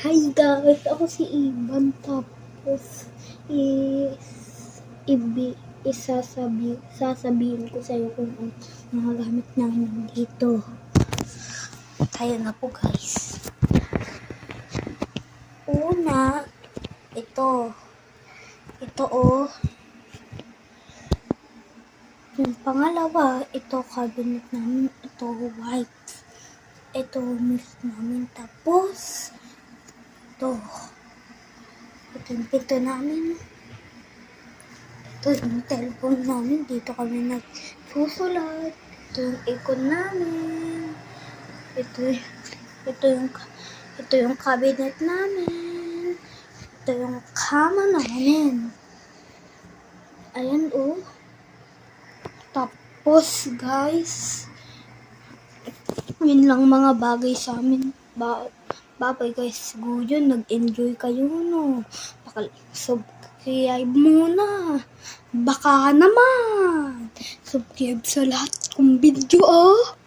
Hi guys, ako si Ivan. Tapos, sasabihin ko sa'yo kung ano mga gamit namin dito. Tayo na po guys. Una, ito oh. Yung pangalawa, ito cabinet namin. Ito white. Ito mix namin. Tapos, ito yung pinto namin. Ito yung telephone namin. Dito kami nagsusulat. Ito yung aircon namin. Ito yung cabinet namin. Ito yung kama namin. Ayan oh. Tapos guys, yun lang mga bagay sa amin. Babay guys, siguro yun, nag-enjoy kayo no. Subscribe muna. Baka naman subscribe sa lahat kong video oh.